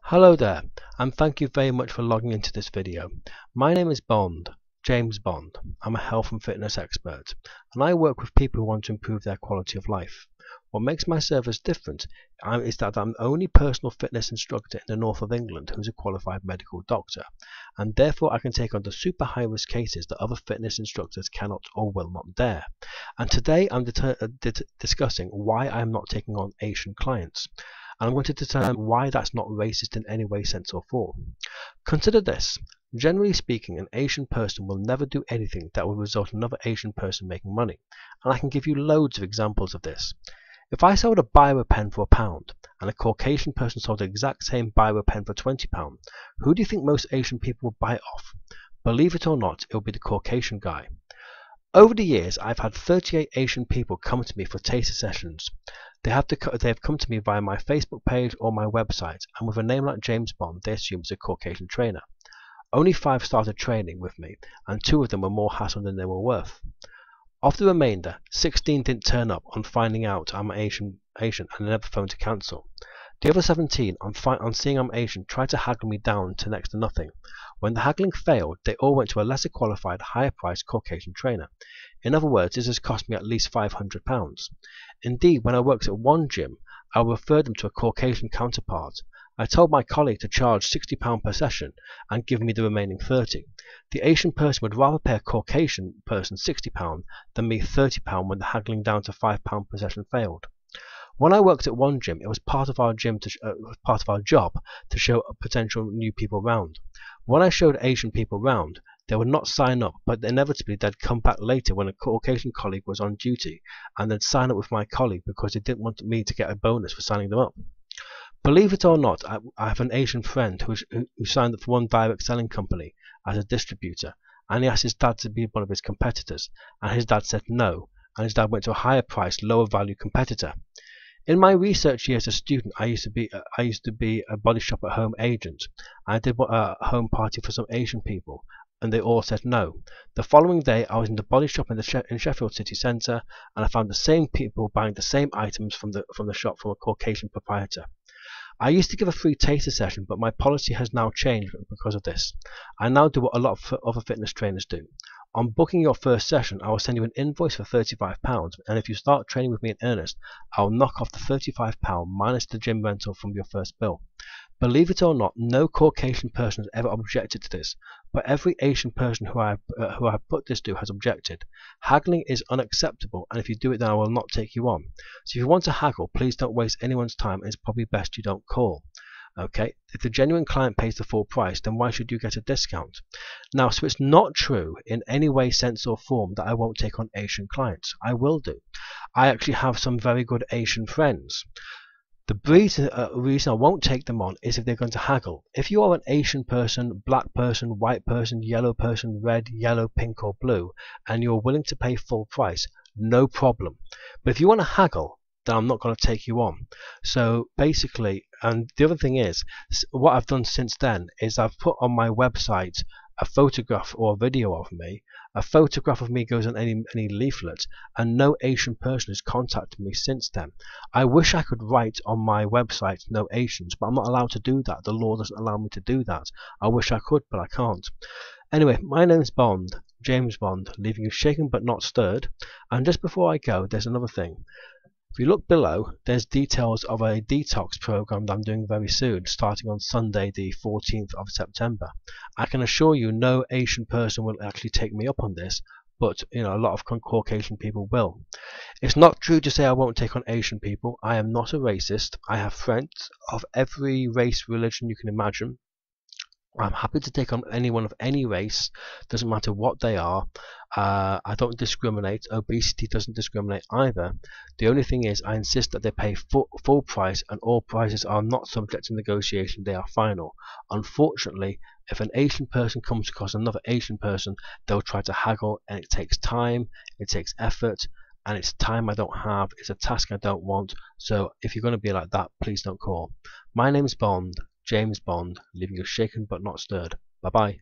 Hello there, and thank you very much for logging into this video. My name is James Bond. I'm a health and fitness expert, and I work with people who want to improve their quality of life. What makes my service different is that I'm the only personal fitness instructor in the north of England who's a qualified medical doctor, and therefore I can take on the super high risk cases that other fitness instructors cannot or will not dare. And today I'm discussing why I'm not taking on Asian clients. And I'm going to determine why that's not racist in any way, sense or form. Consider this. Generally speaking, an Asian person will never do anything that will result in another Asian person making money. And I can give you loads of examples of this. If I sold a biro pen for £1 and a Caucasian person sold the exact same biro pen for £20, who do you think most Asian people will buy it off? Believe it or not, it will be the Caucasian guy. Over the years, I've had 38 Asian people come to me for taster sessions. They have come to me via my Facebook page or my website, and with a name like James Bond, they assume it's a Caucasian trainer. Only 5 started training with me, and 2 of them were more hassle than they were worth. Of the remainder, 16 didn't turn up on finding out I'm Asian and never phoned to cancel. The other 17, on seeing I'm Asian, tried to haggle me down to next to nothing. When the haggling failed, they all went to a lesser qualified, higher priced Caucasian trainer. In other words, this has cost me at least £500. Indeed, when I worked at one gym, I referred them to a Caucasian counterpart. I told my colleague to charge £60 per session and give me the remaining £30. The Asian person would rather pay a Caucasian person £60 than me £30 when the haggling down to £5 per session failed. When I worked at one gym, it was part of our job to show potential new people round. When I showed Asian people round, they would not sign up, but inevitably they'd come back later when a Caucasian colleague was on duty, and they'd sign up with my colleague because they didn't want me to get a bonus for signing them up. Believe it or not, I have an Asian friend who signed up for one direct selling company as a distributor, and he asked his dad to be one of his competitors, and his dad said no, and his dad went to a higher priced, lower value competitor. In my research years as a student, I used to be a body shop at home agent. I did a home party for some Asian people, and they all said no. The following day, I was in the body shop in Sheffield city centre, and I found the same people buying the same items from the shop from a Caucasian proprietor. I used to give a free taster session, but my policy has now changed because of this. I now do what a lot of other fitness trainers do. On booking your first session, I will send you an invoice for £35, and if you start training with me in earnest, I will knock off the £35 minus the gym rental from your first bill. Believe it or not, no Caucasian person has ever objected to this, but every Asian person who I have put this to has objected. Haggling is unacceptable, and if you do it, then I will not take you on. So if you want to haggle, please don't waste anyone's time, and it's probably best you don't call. Okay, if the genuine client pays the full price, then why should you get a discount? Now, so it's not true in any way, sense or form that I won't take on Asian clients. I will do. I actually have some very good Asian friends. The reason I won't take them on is if they're going to haggle. If you are an Asian person, black person, white person, yellow person, red, yellow, pink or blue, and you're willing to pay full price, no problem. But if you want to haggle, then I'm not going to take you on. So basically, and the other thing is, what I've done since then is I've put on my website a photograph or a video of me. A photograph of me goes on any leaflet, and no Asian person has contacted me since then. I wish I could write on my website no Asians, but I'm not allowed to do that. The law doesn't allow me to do that. I wish I could, but I can't. Anyway, my name's Bond, James Bond, leaving you shaken but not stirred. And just before I go, there's another thing. If you look below, there's details of a detox program that I'm doing very soon, starting on Sunday the 14th of September. I can assure you no Asian person will actually take me up on this, but a lot of Caucasian people will. It's not true to say I won't take on Asian people. I am not a racist. I have friends of every race, religion you can imagine. I'm happy to take on anyone of any race, doesn't matter what they are. I don't discriminate. Obesity doesn't discriminate either. The only thing is I insist that they pay full price, and all prices are not subject to negotiation, they are final. Unfortunately, if an Asian person comes across another Asian person, they'll try to haggle, and it takes time, it takes effort, and it's time I don't have, it's a task I don't want. So if you're going to be like that, please don't call. My name's Bond, James Bond, leaving you shaken but not stirred. Bye bye.